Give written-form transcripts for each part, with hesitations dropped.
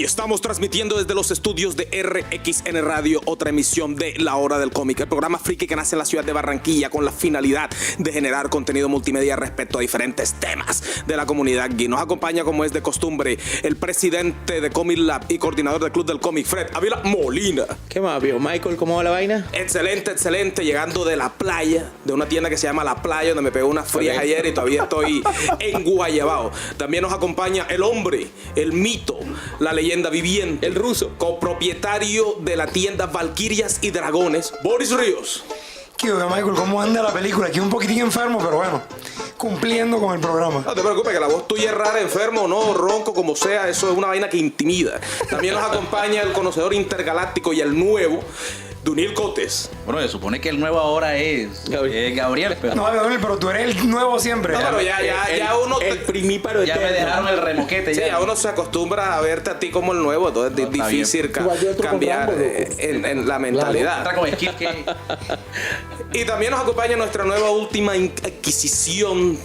Y estamos transmitiendo desde los estudios de RXN Radio, otra emisión de La Hora del Cómic, el programa friki que nace en la ciudad de Barranquilla con la finalidad de generar contenido multimedia respecto a diferentes temas de la comunidad geek. Nos acompaña, como es de costumbre, el presidente de Comic Lab y coordinador del Club del Cómic, Fred Ávila Molina. ¿Qué más, viejo Michael? ¿Cómo va la vaina? Excelente, excelente. Llegando de la playa, de una tienda que se llama La Playa, donde me pegó unas frías ayer y todavía estoy en Guayabao. También nos acompaña el hombre, el mito, la leyenda viviente, el ruso, copropietario de la tienda Valquirias y Dragones, Boris Ríos. ¿Qué onda, Michael? ¿Cómo anda la película? Aquí un poquitín enfermo, pero bueno, cumpliendo con el programa. No te preocupes, que la voz tuya es rara, enfermo, no, ronco, como sea, eso es una vaina que intimida. También nos acompaña el conocedor intergaláctico y el nuevo, Duniel Cotes. Bueno, se supone que el nuevo ahora es Gabriel, pero... No, Gabriel, pero tú eres el nuevo siempre. No, pero ya uno... El primíparo ya me dejaron el remoquete. Sí, ya uno se acostumbra a verte a ti como el nuevo, entonces es difícil cambiar en la mentalidad. Y también nos acompaña nuestra nueva última adquisición,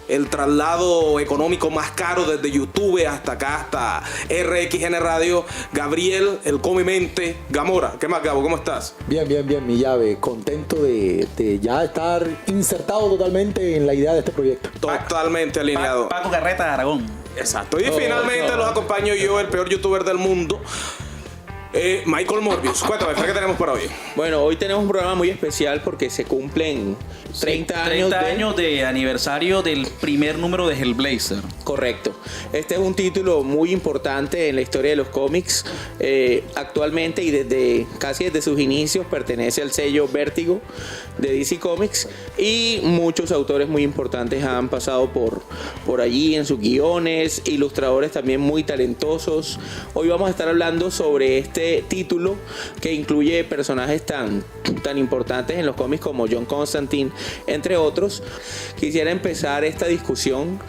el traslado económico más caro desde YouTube hasta acá, hasta RXN Radio, Gabriel, el Comimente Gamora. ¿Qué más, Gabo? ¿Cómo estás? Bien, mi llave. Contento de ya estar insertado totalmente en la idea de este proyecto. Totalmente alineado. Paco Carreta de Aragón. Exacto. Y finalmente los acompaño yo, el peor youtuber del mundo, Michael Morbius. Cuéntame, ¿qué tenemos para hoy? Bueno, hoy tenemos un programa muy especial porque se cumplen 30 años de aniversario del primer número de Hellblazer. Correcto. Este es un título muy importante en la historia de los cómics. Actualmente y casi desde sus inicios pertenece al sello Vértigo de DC Comics y muchos autores muy importantes han pasado por allí en sus guiones, ilustradores también muy talentosos. Hoy vamos a estar hablando sobre este título que incluye personajes tan importantes en los cómics como John Constantine, entre otros. Quisiera empezar esta discusión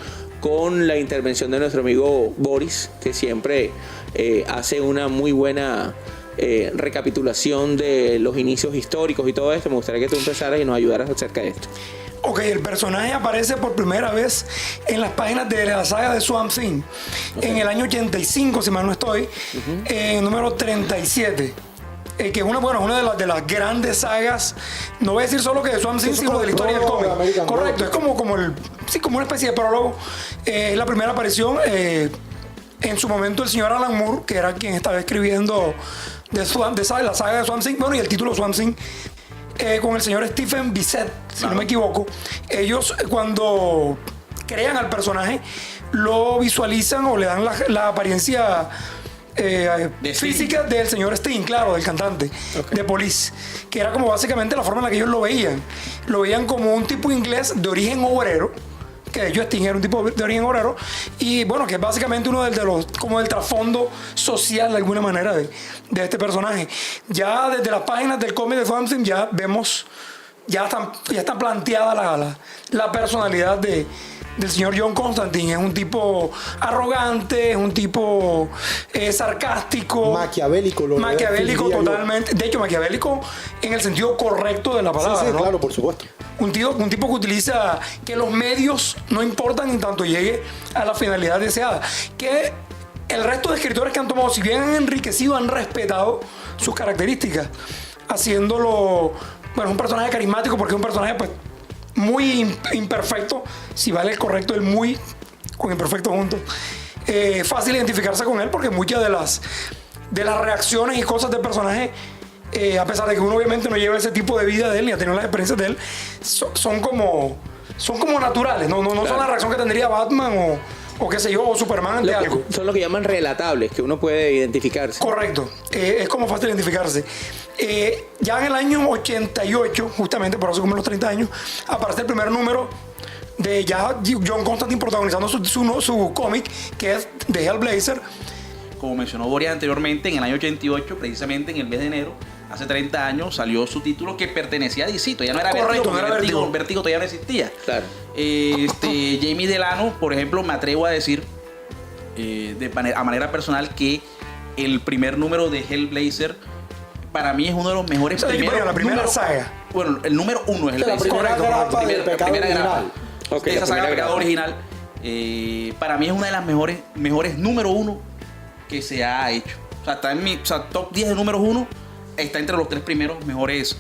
con la intervención de nuestro amigo Boris, que siempre hace una muy buena recapitulación de los inicios históricos y todo esto. Me gustaría que tú empezaras y nos ayudaras acerca de esto. Ok, el personaje aparece por primera vez en las páginas de la saga de Swamp Thing, en el año 85, si mal no estoy, número 37. Que es una de las grandes sagas, no voy a decir solo que de Swamp Thing, sino de la historia del cómic. Correcto, es como una especie de prólogo. La primera aparición, en su momento, el señor Alan Moore, que era quien estaba escribiendo de la saga de Swamp Thing, bueno, y el título Swamp Thing, con el señor Stephen Bissett, si no me equivoco. Ellos, cuando crean al personaje, lo visualizan o le dan la apariencia física del señor Sting, claro, del cantante de Police, que era como básicamente la forma en la que ellos lo veían. Lo veían como un tipo inglés de origen obrero, que de hecho Sting era un tipo de origen obrero, y bueno, que es básicamente uno como del trasfondo social de alguna manera de este personaje. Ya desde las páginas del cómic de Swamp Thing ya vemos, ya está planteada la personalidad del señor John Constantine. Es un tipo arrogante, es un tipo sarcástico, maquiavélico totalmente. De hecho, maquiavélico en el sentido correcto de la palabra. Sí, ¿no? claro, por supuesto. Un tipo que utiliza que los medios no importan en tanto llegue a la finalidad deseada. Que el resto de escritores que han tomado, si bien han enriquecido, han respetado sus características, haciéndolo, bueno, un personaje carismático, porque es un personaje pues muy imperfecto, si vale el correcto, el muy con imperfecto juntos. Fácil identificarse con él porque muchas de las reacciones y cosas del personaje, a pesar de que uno obviamente no lleva ese tipo de vida de él ni ha tenido las experiencias de él, son como naturales, no claro. Son la reacción que tendría Batman o qué sé yo, o Superman ante algo. Son lo que llaman relatables, que uno puede identificarse. Correcto, es como fácil identificarse. Ya en el año 88, justamente por eso como los 30 años, aparece el primer número de ya John Constantine protagonizando su cómic, que es de Hellblazer. Como mencionó Boris anteriormente, en el año 88, precisamente en el mes de enero, hace 30 años, sñalió su título que pertenecía a DC. Ya no era correcto, Vértigo, Vértigo todavía no existía. Claro. Jamie Delano, por ejemplo, me atrevo a decir a manera personal que el primer número de Hellblazer para mí es uno de los mejores. La primera saga. Bueno, el número 1 es el Hellblazer. La primera grapa. Esa saga de pecado original. Para mí es una de las mejores número 1 que se ha hecho. O sea, está en mi top 10 de números 1, está entre los 3 primeros mejores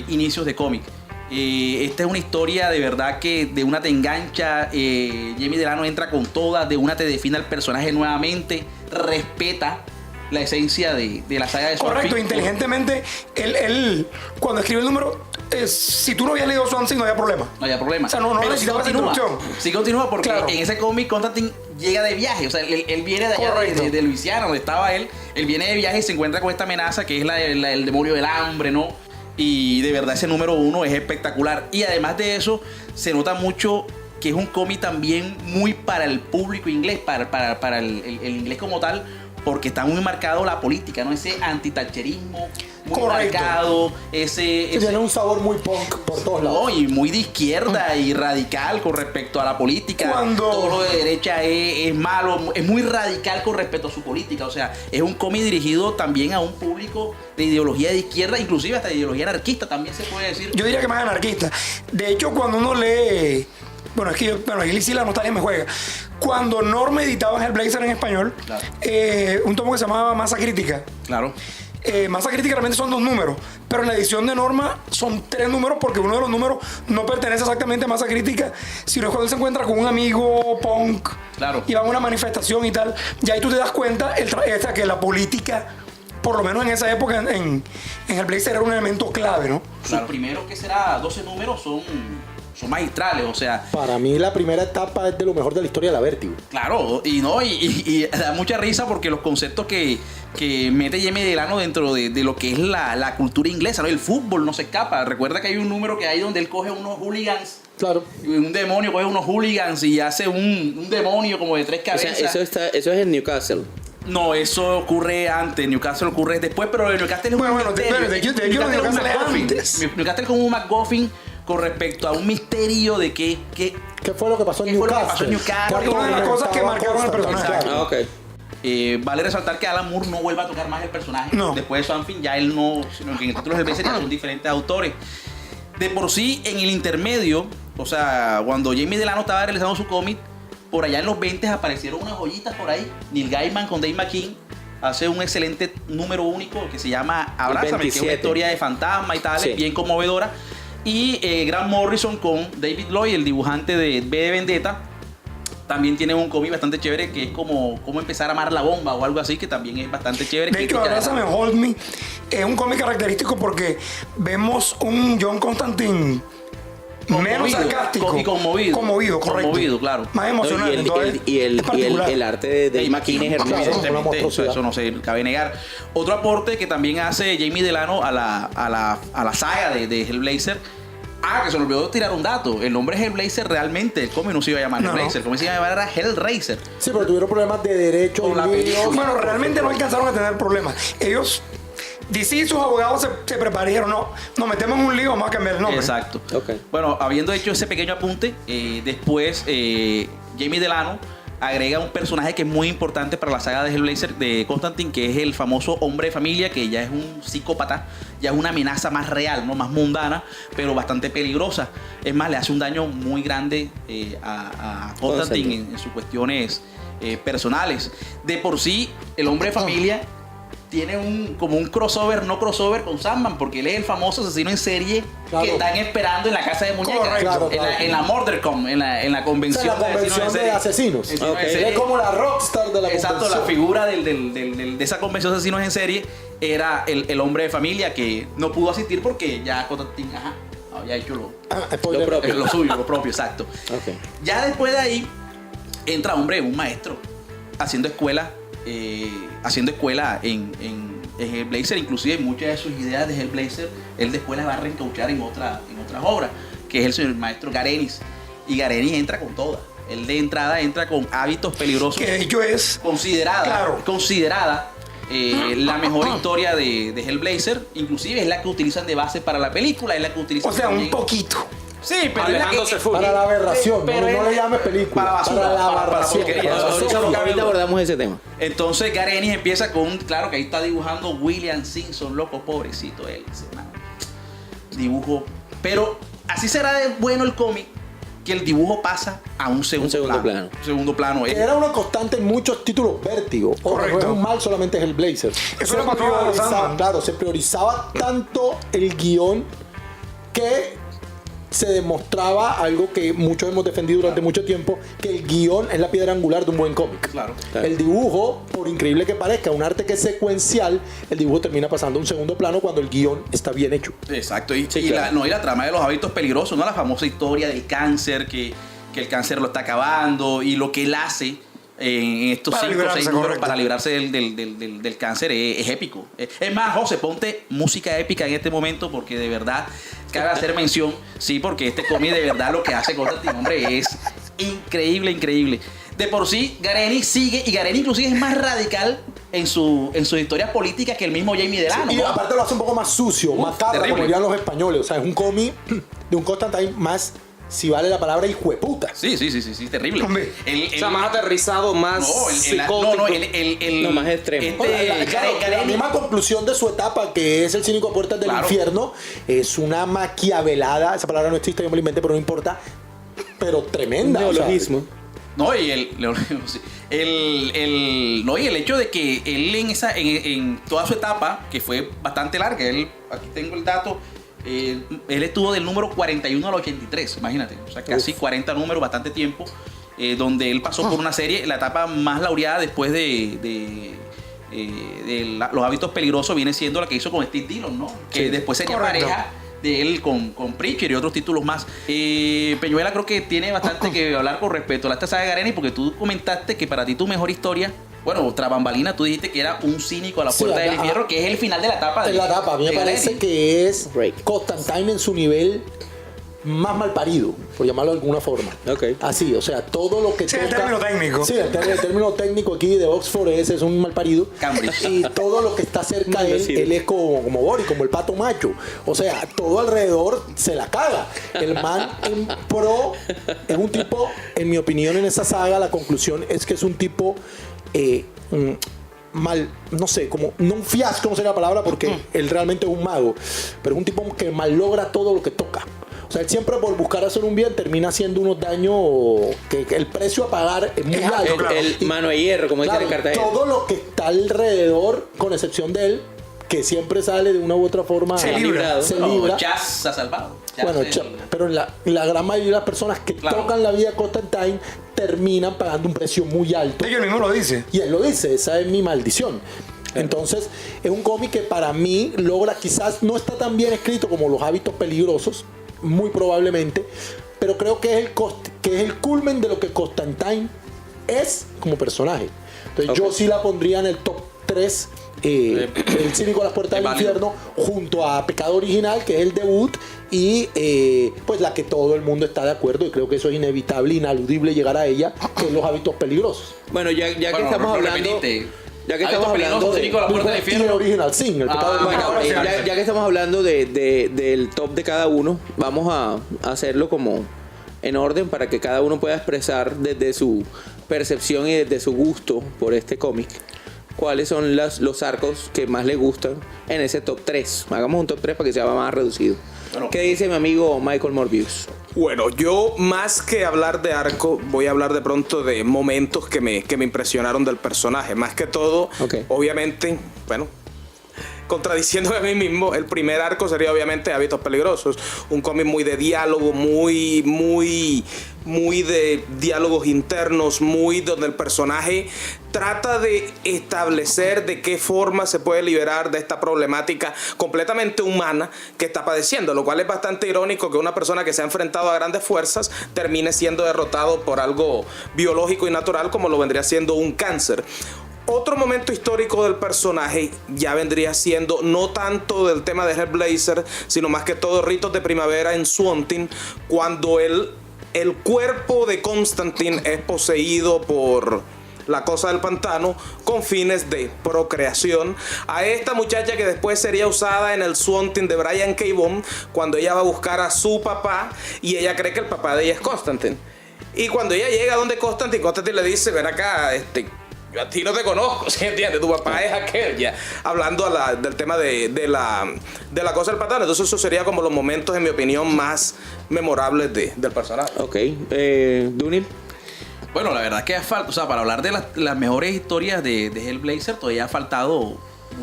inicios de cómic. Esta es una historia de verdad que de una te engancha, Jamie Delano entra con todas, de una te define al personaje nuevamente, respeta la esencia de la saga de Swamp Correcto, Thing. inteligentemente, él cuando escribe el número, si tú no habías leído Swamp Thing no había problema. No había problema. O sea, no Pero necesitaba esa continúa. introducción. Sí continúa porque Claro. en ese cómic Constantine llega de viaje. O sea, él viene de allá Correcto. de Luisiana, donde estaba él. Él viene de viaje y se encuentra con esta amenaza que es el demonio del hambre, ¿no? Y de verdad ese número 1 es espectacular. Y además de eso, se nota mucho que es un cómic también muy para el público inglés, para el inglés como tal, porque está muy marcado la política, ¿no? Ese antitacherismo muy Correcto. marcado, Sí, tiene un sabor muy punk por todos lados. no, y muy de izquierda y radical con respecto a la política. Cuando- Todo lo de derecha es malo, es muy radical con respecto a su política. O sea, es un cómic dirigido también a un público de ideología de izquierda, inclusive hasta de ideología anarquista también se puede decir. Yo diría que más anarquista. De hecho, cuando uno lee. Bueno, es que yo, aquí sí la nostalgia me juega. Cuando Norma editaba Hellblazer en español, Claro. un tomo que se llamaba Masa Crítica. Claro. Masa Crítica realmente son 2 números, pero en la edición de Norma son 3 números porque uno de los números no pertenece exactamente a Masa Crítica, sino es cuando él se encuentra con un amigo punk Claro. y va a una manifestación y tal. Y ahí tú te das cuenta que la política, por lo menos en esa época, en Hellblazer era un elemento clave, ¿no? Sus primeros, que será 12 números, son magistrales, o sea, Para mí la primera etapa es de lo mejor de la historia de la Vértigo. claro, y da mucha risa porque los conceptos que mete Jamie Delano dentro de lo que es la cultura inglesa, ¿no? El fútbol no se escapa. Recuerda que hay un número que hay donde él coge unos hooligans, Claro. un demonio coge unos hooligans y hace un demonio como de 3 O sea, cabezas. eso es en Newcastle. No, eso ocurre antes, Newcastle ocurre después, pero el Newcastle es Bueno, un bueno, misterio. de hecho, Newcastle es un Newcastle es MacGuffin. antes. Newcastle es como un MacGuffin con respecto a un misterio de qué ¿Qué fue lo que pasó en ¿Qué fue lo que Newcastle? pasó en Newcastle? ¿Qué Una de las cosas que atormentaba marcaron al Constantine? personaje. Claro. Ah, ok. Vale resaltar que Alan Moore no vuelve a tocar más el personaje. No. Después de Swamp Thing ya él no, sino que en el título del ya son diferentes autores. De por sí, en el intermedio, o sea, cuando Jamie Delano estaba realizando su cómic, por allá en los 20 aparecieron unas joyitas por ahí. Neil Gaiman con Dave McKean hace un excelente número único que se llama Abrázame, que es una 27. historia de fantasma y tal, Sí. bien conmovedora. Y Grant Morrison con David Lloyd, el dibujante de V de Vendetta, también tiene un cómic bastante chévere que es como empezar a amar la bomba o algo así, que también es bastante chévere. De hecho, Abrázame, Hold Me es un cómic característico porque vemos un John Constantine menos sarcástico y conmovido. Conmovido, correcto. Conmovido, claro. Más emocional. entonces, es particular. el arte de Dave McKean es hermoso. Claro. Evidentemente, una monstruosidad. eso no se cabe negar. Otro aporte que también hace Jamie Delano a la saga de Hellblazer. Que se nos olvidó tirar un dato. El nombre es Hellblazer realmente. El cómic no se iba a llamar No, Hellblazer. El cómic se iba a llamar era Hellraiser. Sí, pero tuvieron problemas de derechos Con la líos. película. Bueno, realmente no alcanzaron a tener problemas. Ellos, DC y sus abogados se prepararon. No, nos metemos en un lío, vamos a cambiar el nombre. Exacto. Ok. Bueno, habiendo hecho ese pequeño apunte, después Jamie Delano agrega un personaje que es muy importante para la saga de Hellblazer de Constantine, que es el famoso hombre de familia, que ya es un psicópata, ya es una amenaza más real, ¿no? Más mundana, pero bastante peligrosa. Es más, le hace un daño muy grande a Constantine en sus cuestiones personales. De por sí, el hombre de familia tiene como un crossover, no crossover con Sandman, porque él es el famoso asesino en serie Claro. que están esperando en la casa de muñecas. Correcto. Claro. En la Murdercom, en la O sea, convención, la convención de asesinos. Asesinos en Es serie. como la rockstar de la Exacto, convención. la figura de esa convención de asesinos en serie era el hombre de familia que no pudo asistir porque ya Constantine había hecho Spoiler. Lo propio. lo suyo, lo propio, exacto. Ok. Ya después de ahí entra un maestro haciendo escuela en Hellblazer. Inclusive muchas de sus ideas de Hellblazer él después las va a reencauchar en otras obras, que es el señor maestro Garenis. Y Garenis entra con toda. Él de entrada entra con Hábitos Peligrosos, Que de hecho es. considerada Claro. la mejor historia de Hellblazer. Inclusive es la que utilizan de base para la película, es la que utilizan O sea, un también. poquito. Sí, pero es la que- Alejándose full. Para la aberración, Pero no es- le llames película. para basura, para la para aberración. porquería. Para la Ahorita basura. lo Ahorita abordamos ese tema. Entonces Garenis empieza con, claro que ahí está dibujando William Simpson, loco, pobrecito él, ese man. Dibujo. Pero así será de bueno el cómic que el dibujo pasa a un segundo plano. Segundo plano. Que era una constante en muchos títulos Vértigo. Correcto. No es un mal, solamente es el Blazer. Eso lo pasó a Sandman. Claro, se priorizaba tanto el guión que se demostraba algo que muchos hemos defendido durante mucho tiempo, que el guión es la piedra angular de un buen cómic. Claro. El dibujo, por increíble que parezca, un arte que es secuencial, el dibujo termina pasando a un segundo plano cuando el guión está bien hecho. Exacto. Y, Sí, y claro. la trama de los hábitos peligrosos, ¿no? La famosa historia del cáncer, que el cáncer lo está acabando y lo que él hace en estos Para 5 o 6 librarse, números correcto. para librarse del cáncer es épico. Es más, José, ponte música épica en este momento porque de verdad cabe hacer mención, sí, porque este cómic de verdad lo que hace Constantine, hombre, es increíble, increíble. De por sí, Gareni sigue, y Gareni inclusive es más radical en sus historias políticas que el mismo Jamie Delano. Y ¿no? aparte lo hace un poco más sucio, más cabra, terrible. como dirían los españoles. O sea, es un cómic de un Constantine más, si vale la palabra, hijueputa. Sí, terrible. Hombre. O sea, más aterrizado, más psicótico. No, más extremo. Claro, la misma conclusión de su etapa, que es el cínico a puertas del Claro. infierno, es una maquiavelada, esa palabra no existe, yo me la inventé, pero no importa, pero tremenda. o sea, Neologismo. No, y el hecho de que él en toda su etapa, que fue bastante larga, aquí tengo el dato, él estuvo del número 41 al 83, imagínate, o sea, casi 40 números, bastante tiempo, donde él pasó por una serie, la etapa más laureada después de los hábitos peligrosos viene siendo la que hizo con Steve Dillon, ¿no? Que después sería correcto. pareja de él con Preacher y otros títulos más. Peñuela creo que tiene bastante que hablar con respecto a esta saga de Gareni, porque tú comentaste que para ti tu mejor historia, bueno, tras bambalina, tú dijiste que era un cínico a la Sí, puerta del ajá. infierno, que es el final de la etapa. en la etapa, a mí me de parece Gareni. que es Break. Constantine en su nivel más mal parido, por llamarlo de alguna forma. Ok. Así, o sea, todo lo que Sí, el término técnico. Sí, el término técnico aquí de Oxford es un mal parido. Cambridge. Y todo lo que está cerca de Maldecido. él es como Boris, como el pato macho. O sea, todo alrededor se la caga. El man en pro es un tipo, en mi opinión, en esa saga, la conclusión es que es un tipo mal, no sé, como, no un fiasco, no sé la palabra, porque él realmente es un mago, pero es un tipo que mal logra todo lo que toca. O sea, él siempre por buscar hacer un bien termina haciendo unos daños que el precio a pagar es muy alto. claro. El Y, mano de hierro, como claro, dice en Cartagena. todo lo que está alrededor, con excepción de él, que siempre sale de una u otra forma, Se libra. se No, libra. Chaz se ha salvado. Chaz Bueno, el- pero la gran mayoría de las personas que Claro. tocan la vida de Constantine terminan pagando un precio muy alto. Ellos mismo lo dice. Y él lo dice, esa es mi maldición. Entonces, es un cómic que para mí logra, quizás no está tan bien escrito como Los hábitos peligrosos, muy probablemente, pero creo que es el culmen de lo que Constantine es como personaje. Entonces, yo sí la pondría en el top 3. El cínico a las puertas Es del válido. infierno, junto a Pecado Original, que es el debut, y pues la que todo el mundo está de acuerdo, y creo que eso es inevitable, inaludible llegar a ella, que es Los hábitos peligrosos. Bueno, ya que Bueno, estamos lo hablando. repetiste. Ya que Hábitos estamos hablando peligrosos, de, cínico a la puerta del Y el infierno. original, sí, el Pecado Ah, Original. ahora sí, ya que estamos hablando del top de cada uno, vamos a hacerlo como en orden para que cada uno pueda expresar desde su percepción y desde su gusto por este cómic cuáles son los arcos que más le gustan en ese top 3. Hagamos un top 3 para que sea más reducido. Bueno. ¿Qué dice mi amigo Michael Morbius? Bueno, yo más que hablar de arco, voy a hablar de pronto de momentos que me impresionaron del personaje. Más que todo, Ok. obviamente, bueno, contradiciéndome a mí mismo, el primer arco sería obviamente Hábitos Peligrosos. Un cómic muy de diálogo, muy de diálogos internos, muy donde el personaje trata de establecer de qué forma se puede liberar de esta problemática completamente humana que está padeciendo, lo cual es bastante irónico que una persona que se ha enfrentado a grandes fuerzas termine siendo derrotado por algo biológico y natural como lo vendría siendo un cáncer. Otro momento histórico del personaje ya vendría siendo no tanto del tema de Hellblazer, sino más que todo Ritos de Primavera en Swamp Thing, cuando el cuerpo de Constantine es poseído por la cosa del pantano con fines de procreación a esta muchacha que después sería usada en el Swamp Thing de Brian K. Vaughan cuando ella va a buscar a su papá y ella cree que el papá de ella es Constantine. Y cuando ella llega donde Constantine le dice, ven acá, yo a ti no te conozco, ¿sí entiendes? Tu papá es aquel, ya. Hablando del tema de la cosa del patán. Entonces eso sería como los momentos, en mi opinión, más memorables del personaje. Ok. Dunil. Bueno, la verdad es que o sea, para hablar de las mejores historias de Hellblazer, todavía ha faltado.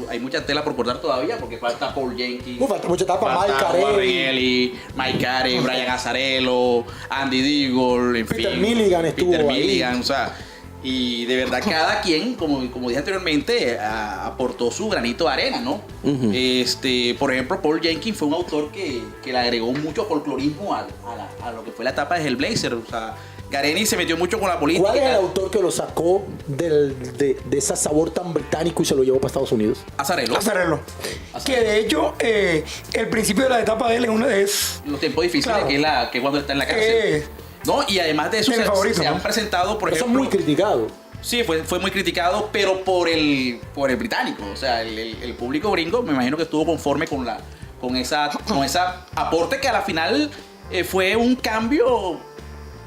Hay mucha tela por cortar todavía porque falta Paul Jenkins. Falta mucha etapa. Falta Mike Warren Carey. Ellis, Mike Carey, Brian Azzarello, Andy Diggle, en Peter fin. Milligan estuvo Peter ahí. Milligan, o sea. Y de verdad cada quien, como dije anteriormente, aportó su granito de arena, ¿no? Por ejemplo, Paul Jenkins fue un autor que le agregó mucho folclorismo a lo que fue la etapa de Hellblazer. O sea, Gareni se metió mucho con la política. ¿Cuál es el autor que lo sacó de ese sabor tan británico y se lo llevó para Estados Unidos? Azzarello. Que de hecho, el principio de la etapa de él es Los tiempos difíciles, claro, que cuando está en la cárcel. ¿No? Y además de eso, mi favorito, se ¿no? han presentado, por Eso es ejemplo. muy criticado. Sí, fue muy criticado, pero por el británico. O sea, el público gringo, me imagino que estuvo conforme con esa aporte que a la final fue un cambio.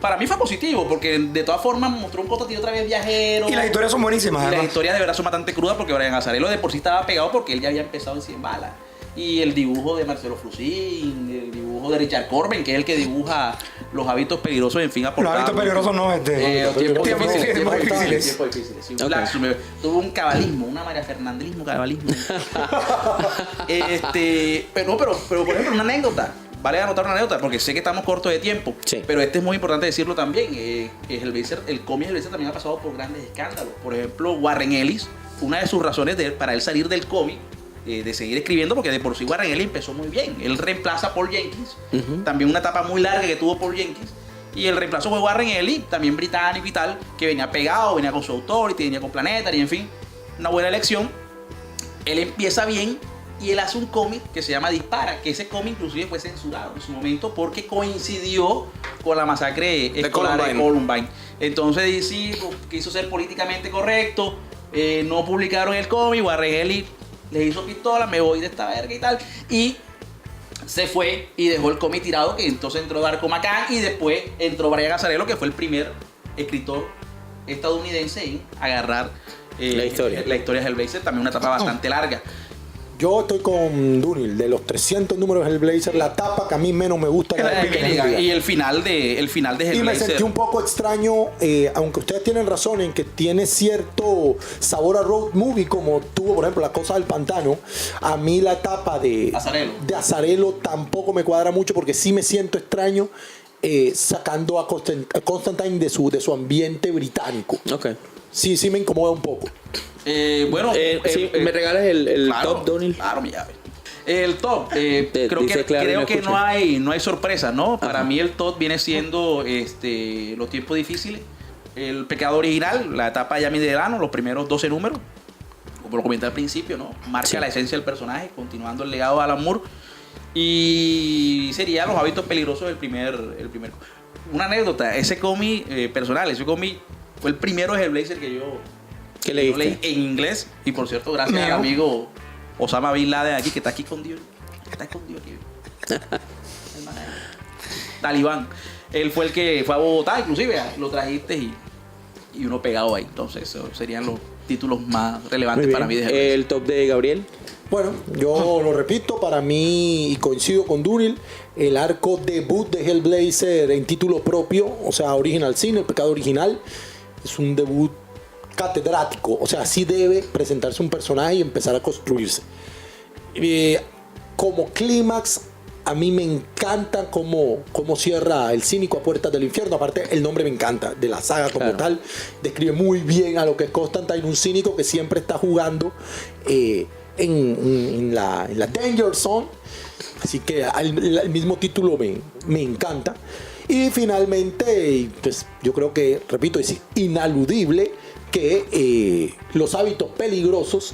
Para mí fue positivo, porque de todas formas mostró un Constantine otra vez viajero. y las historias son buenísimas. Y las además. historias de verdad son bastante crudas porque Brian Azzarello de por sí estaba pegado porque él ya había empezado en 100 balas. Y el dibujo de Marcelo Frusín, el dibujo de Richard Corben, que es el que dibuja Los hábitos peligrosos, en fin, Los aportaba. hábitos peligrosos no, Tiempos tiempos difíciles. Tiempos difíciles. Sí, un Ok. lapsus, tuvo un cabalismo, una María Fernandismo, cabalismo. pero por ejemplo, una anécdota. Vale anotar una anécdota porque sé que estamos cortos de tiempo. Sí. Pero es muy importante decirlo también. El cómic Hellblazer también ha pasado por grandes escándalos. Por ejemplo, Warren Ellis, una de sus razones para él salir del cómic, de seguir escribiendo, porque de por sí Warren Ellis empezó muy bien. Él reemplaza a Paul Jenkins. También una etapa muy larga que tuvo Paul Jenkins. Y el reemplazo fue Warren Ellis, también británico y tal, que venía pegado, venía con su Authority, venía con Planetary, en fin. Una buena elección. Él empieza bien y él hace un cómic que se llama Dispara, que ese cómic inclusive fue censurado en su momento porque coincidió con la masacre escolar de Columbine. Entonces DC quiso ser políticamente correcto, no publicaron el cómic, Warren Ellis le hizo pistola, me voy de esta verga y tal, y se fue y dejó el cómic tirado, que entonces entró Darko Macan y después entró Brian Azzarello, que fue el primer escritor estadounidense en agarrar la historia de Hellblazer, también una etapa bastante larga. Yo estoy con Dunil. De los 300 números de Hellblazer, la tapa que a mí menos me gusta es la de Milligan. Y el final de Hellblazer. Y me sentí un poco extraño, aunque ustedes tienen razón en que tiene cierto sabor a road movie, como tuvo, por ejemplo, La Cosa del Pantano. A mí la etapa de Azzarello tampoco me cuadra mucho porque sí me siento extraño sacando a Constantine de su ambiente británico. Ok. Sí me incomoda un poco. ¿Me regalas el claro, top, Donil? Claro, mi llave. El top, creo dice Clara, que escucha. no hay sorpresa, ¿no? Para mí el top viene siendo Los tiempos difíciles, El pecado original, la etapa de Jamie Delano, los primeros 12 números, como lo comenté al principio, ¿no? Marca la esencia del personaje, continuando el legado de Alan Moore. Y sería Los hábitos peligrosos el primer. Una anécdota, ese cómic personal, ese cómic fue el primero de Hellblazer que yo leí en inglés. Y por cierto, gracias al amigo Osama Bin Laden aquí, que está aquí escondido. Está escondido aquí. El man ahí. Talibán. Él fue el que fue a Bogotá, inclusive lo trajiste y uno pegado ahí. Entonces, esos serían los títulos más relevantes para mí de Hellblazer. El top de Gabriel. Bueno, yo lo repito, para mí, y coincido con Dunil, el arco debut de Hellblazer en título propio, o sea, Original Sin, El pecado original, es un debut catedrático. O sea, así debe presentarse un personaje y empezar a construirse. Como clímax, a mí me encanta cómo cierra El cínico a puertas del infierno. Aparte, el nombre me encanta, de la saga como tal. Describe muy bien a lo que es Constantine, un cínico que siempre está jugando en la Danger Zone. Así que el mismo título me encanta. Y finalmente, pues, yo creo que, repito, es inaludible que Los hábitos peligrosos,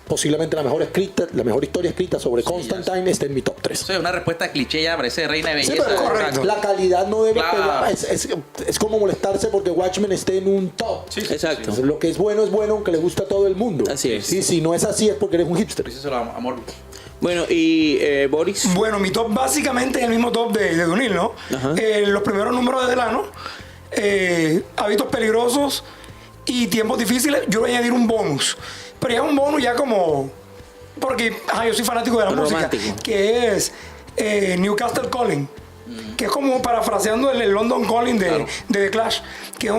posiblemente la mejor historia escrita sobre Constantine, está en mi top 3. O sea, una respuesta cliché ya parece reina de Sí, belleza. pero correcto. la calidad no debe Claro. pegar. Es como molestarse porque Watchmen esté en un top. Sí, Exacto. Entonces, lo que es bueno, aunque le gusta a todo el mundo. Así es. Sí, si no es así es porque eres un hipster. Díselo a Morbo. Bueno, y Boris. Bueno, mi top básicamente es el mismo top de Dunil, ¿no? Ajá. Los primeros números de Delano, hábitos peligrosos y tiempos difíciles, yo voy a añadir un bonus. Pero ya es un bonus ya como... Porque yo soy fanático de la Romántico. música, que es Newcastle Calling, que es como parafraseando el London Calling de The Clash, que es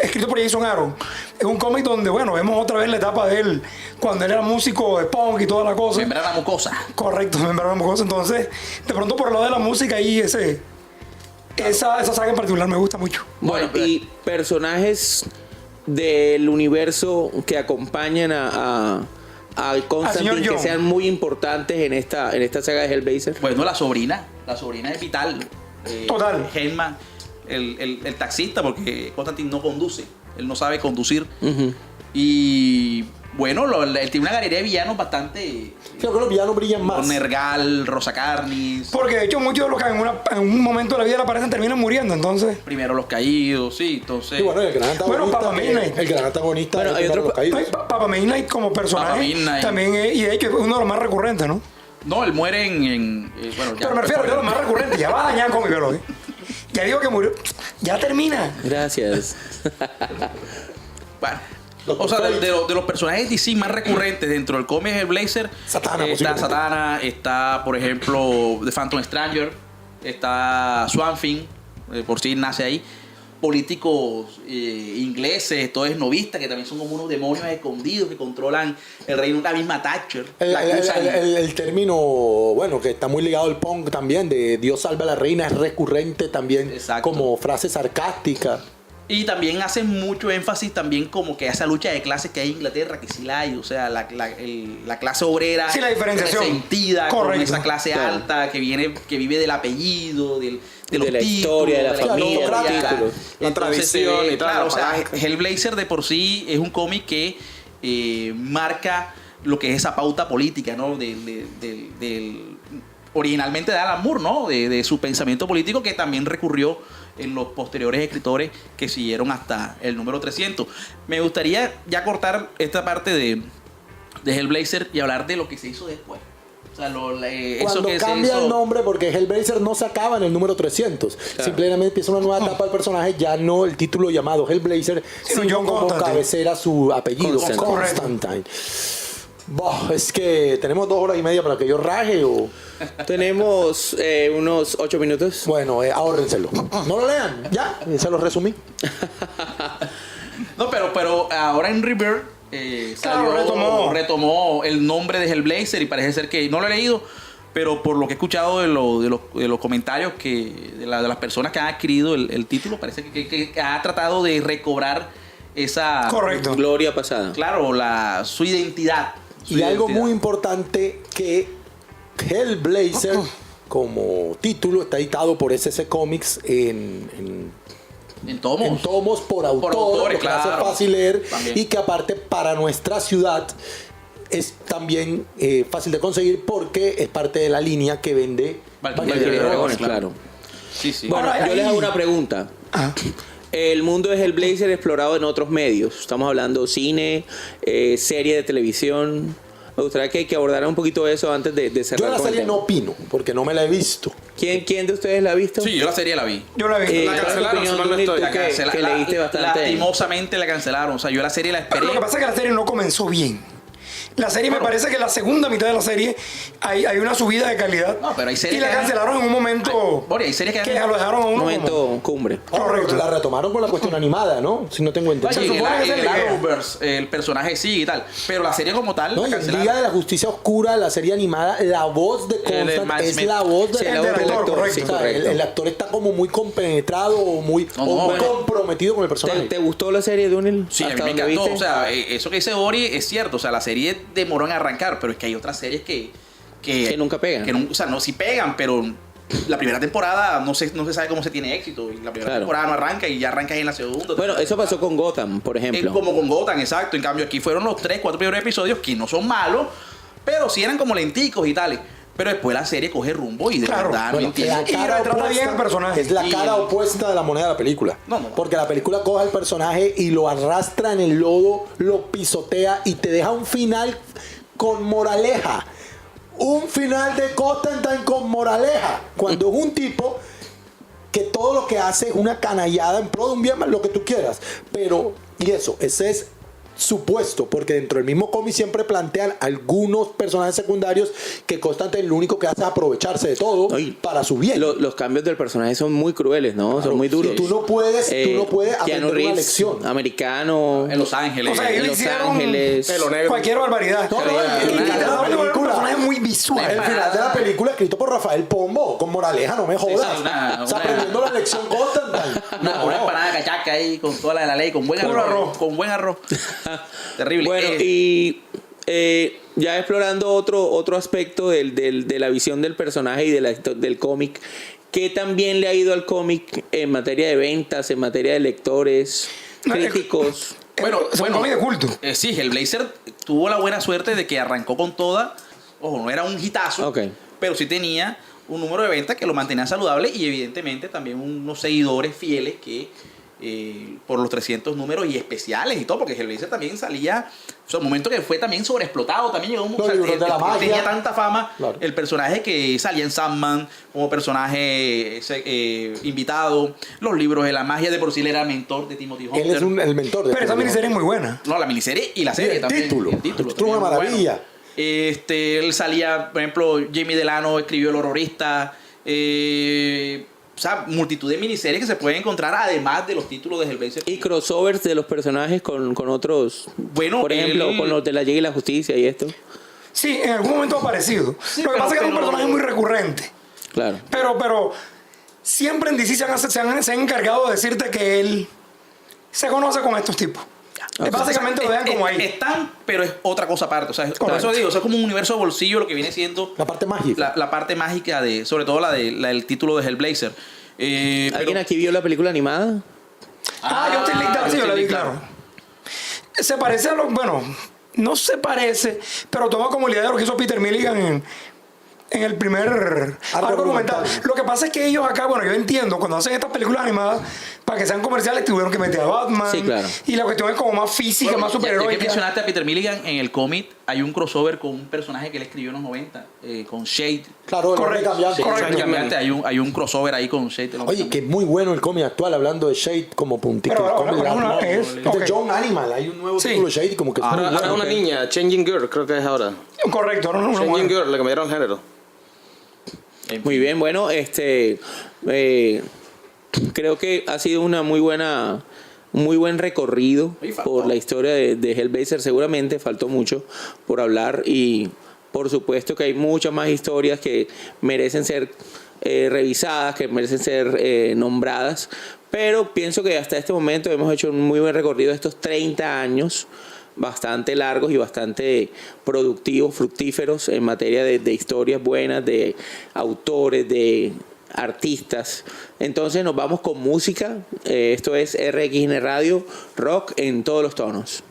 escrito por Jason Aaron. Es un cómic donde, bueno, vemos otra vez la etapa de él, cuando él era músico de punk y toda la cosa. Membrana mucosa. Correcto, membrana mucosa. Entonces, de pronto por el lado de la música y esa saga en particular me gusta mucho. Bueno, y personajes del universo que acompañan a Constantine, señor que John. sean muy importantes en esta saga de Hellblazer. Bueno, la sobrina es vital. Total. Hellman, el taxista, porque Constantine no conduce, él no sabe conducir. Y bueno, él tiene una galería de villanos bastante... Creo que los villanos brillan más. Nergal, Rosa Carnis. Porque de hecho muchos de los que en un momento de la vida le aparecen terminan muriendo, entonces... Primero los caídos, sí, entonces... Y bueno, el gran antagonista. Papa Midnight. El gran antagonista Bueno, es hay primero otro- los caídos. Papa Midnight como personaje Papa Midnight. también es, y de hecho es uno de los más recurrentes, ¿no? No, él muere bueno, ya. Pero me refiero a los más recurrentes, ya va a dañar con mi velo, ¿eh? Ya digo que murió, ya termina. Gracias. Bueno, Doctor o sea, Fate. de los personajes DC más recurrentes dentro del cómic Hellblazer, Satana, está posiblemente. Satana, está, por ejemplo, The Phantom Stranger, está Swamp Thing, por si nace ahí, políticos ingleses, todo es novista, que también son como unos demonios escondidos que controlan el reino, la misma Thatcher. la acusan. El término, bueno, que está muy ligado al punk también, de Dios salve a la reina, es recurrente también. Exacto. Como frase sarcástica. Y también hacen mucho énfasis también como que a esa lucha de clases que hay en Inglaterra, que sí la hay, o sea, la clase obrera Sí, la diferenciación. resentida con Correcto. esa clase Claro. alta que vive del apellido, de los la títulos, historia, de la familia, los la- títulos. La Entonces, tradición y tal, claro, o los sea, parajes. Hellblazer de por sí es un cómic que marca lo que es esa pauta política, ¿no? Originalmente de Alan Moore, ¿no? De su pensamiento político, que también recurrió en los posteriores escritores que siguieron hasta el número 300. Me gustaría ya cortar esta parte de Hellblazer y hablar de lo que se hizo después. O sea, eso Cuando que se cambia hizo... el nombre, porque Hellblazer no se acaba en el número 300. Simplemente empieza una nueva etapa del personaje, ya no el título llamado Hellblazer, Sino sino John como Constantine. cabecera su apellido, Constantine. Constantine. Es que tenemos 2 horas y media para que yo raje o... Tenemos unos 8 minutos. Bueno, ahórrenselo. No lo lean, ya, se lo resumí. No, pero ahora en Rebirth Claro, retomó el nombre de Hellblazer y parece ser que no lo he leído, pero por lo que he escuchado de los comentarios de las personas que han adquirido el título, parece que ha tratado de recobrar esa... Correcto. Gloria pasada. Claro, su identidad. su Y algo identidad. muy importante que Hellblazer como título está editado por SC Comics en En tomos por autor, autores, lo que hace claro. fácil leer También. y que aparte para nuestra ciudad es también fácil de conseguir porque es parte de la línea que vende Valkyria Valkyria de de Dragones, Dragones, claro. Sí, sí. Bueno, Ahora, yo les ahí- hago una pregunta. El mundo de Hellblazer explorado en otros medios. Estamos hablando cine, serie de televisión. Me gustaría que abordaran un poquito eso antes de Yo cerrar en la con el serie tema. no opino porque no me la he visto. ¿Quién de ustedes la ha visto? Sí, yo la serie la vi. Yo la vi. ¿Cuál es tu cancelaron, opinión, si mal no Tony, tú estoy. que leíste bastante? Lastimosamente la cancelaron. O sea, yo la serie la esperé. Pero lo que pasa es que la serie no comenzó bien. La serie me parece que la segunda mitad de la serie hay una subida de calidad. No, pero hay series y la que- cancelaron en un momento Bori, hay series que que lo dejaron a Un uno momento cumbre. Correcto. La retomaron con la cuestión animada, ¿no? Si no tengo entendido. Se Oye, supone que es en el el idea. Arrowverse, el personaje sí y tal. Pero la serie como tal No, la y en cancelaron. Liga de la Justicia Oscura, la serie animada, la voz de El de Matt Constant es Smith. la voz Sí, de la voz del actor, correcto. sí, O sea, correcto. el actor está como muy compenetrado o muy, No, o muy bueno. comprometido con el personaje. ¿Te gustó la serie, Dunel? Sí, a mí ¿Hasta me dónde encantó. viste? O sea, eso que dice Bori es cierto. O sea, la serie demoró en arrancar, pero es que hay otras series que nunca pegan. O sea, no, sí pegan, pero la primera temporada no se sabe cómo se tiene éxito. Y la primera Claro. temporada no arranca y ya arrancas en la segunda. Bueno, eso pasó con Gotham, por ejemplo. Como con Gotham, exacto. En cambio, aquí fueron los 3-4 primeros episodios que no son malos, pero sí eran como lenticos y tales. Pero después la serie coge rumbo y de Claro. verdad Bueno, no entiendo. la Y cara retrata bien opuesta el personaje. es la Y- cara opuesta de la moneda de la película. No. Porque la película coge al personaje y lo arrastra en el lodo, lo pisotea y te deja un final con moraleja. Un final de Constantine con moraleja. Cuando es un tipo que todo lo que hace es una canallada en pro de un bien, lo que tú quieras. Pero, y eso, ese es supuesto, porque dentro del mismo cómic siempre plantean algunos personajes secundarios que Constantine lo único que hace es aprovecharse de todo para su bien. Los cambios del personaje son muy crueles, ¿no? Claro, son muy duros. y tú no puedes Keanu aprender una Reeves, lección. americano, En Los Ángeles. O sea, en ellos Los hicieron Ángeles. Pelo negro. cualquier barbaridad. No, no, Y el final de la un película. personaje muy visual. El final de la película escrito por Rafael Pombo, con moraleja, no me jodas. sí, o sea, aprendiendo la lección Constantine. Una empanada cachaca ahí con toda la de la ley, con buen Puro arroz. arroz. Con buen arroz. Terrible. Bueno, y ya explorando otro aspecto de la visión del personaje y del cómic, ¿qué también le ha ido al cómic en materia de ventas, en materia de lectores, críticos? Bueno, Es un cómic de culto. Sí, Hellblazer tuvo la buena suerte de que arrancó con toda. Ojo, no era un hitazo, Ok. pero sí tenía un número de ventas que lo mantenía saludable y evidentemente también unos seguidores fieles que por los 300 números y especiales y todo, porque Hellblazer también salía, o sea, un momento que fue también sobreexplotado, también llegó un Los libros de la magia. tenía tanta fama, Claro. el personaje que salía en Sandman como personaje invitado, los libros de la magia, de por sí él era mentor de Timothy Hunter. Él es el mentor de Pero esa miniserie es muy buena. No, la miniserie y la serie el también. título. El título El título es una también muy maravilla. Él salía, por ejemplo, Jamie Delano escribió El Horrorista. O sea, multitud de miniseries que se pueden encontrar además de los títulos de Hellblazer. Y crossovers de los personajes con otros. Bueno, por ejemplo, con los de la Liga y la Justicia y esto. Sí, en algún momento ha aparecido. Lo que pasa es que es un personaje muy recurrente. Claro. Pero siempre en DC se han encargado de decirte que él se conoce con estos tipos. Básicamente lo dejan como ahí. Están, pero es otra cosa aparte. O sea, por Correcto. eso digo, o sea, es como un universo de bolsillo lo que viene siendo La parte mágica. la parte mágica de, sobre todo la del título de Hellblazer. ¿Alguien aquí vio la película animada? Justice League Dark, sí, yo la vi, Justice League, claro. Se parece a lo... Bueno, no se parece, pero toma como la idea de lo que hizo Peter Milligan en el primer arco documental. Lo que pasa es que ellos acá, bueno, yo entiendo, cuando hacen estas películas animadas, para que sean comerciales, tuvieron que meter a Batman. Sí, claro. Y la cuestión es como más física, más Ya que superheroica. mencionaste a Peter Milligan, en el cómic hay un crossover con un personaje que él escribió en los 90, con Shade. Claro, Correcto. cambiante. Correcto. Cambiante, hay un crossover ahí con Shade. Oye, que muy bueno el cómic actual, hablando de Shade como puntito. Pero ahora El cómic una- de- es- de ok. John Animal, hay un nuevo Sí. título de Shade como que Ahora, muy ahora bueno. una niña, Changing Girl, creo que es ahora. Correcto, ahora no es una Changing mujer. Girl, le cambiaron género. Muy bien, bueno, creo que ha sido un muy buen recorrido Oye, faltó. por la historia de Hellblazer. Seguramente faltó mucho por hablar y por supuesto que hay muchas más historias que merecen ser revisadas, que merecen ser nombradas, pero pienso que hasta este momento hemos hecho un muy buen recorrido de estos 30 años bastante largos y bastante productivos, fructíferos en materia de historias buenas, de autores, de artistas. Entonces nos vamos con música. Esto es RXN Radio, rock en todos los tonos.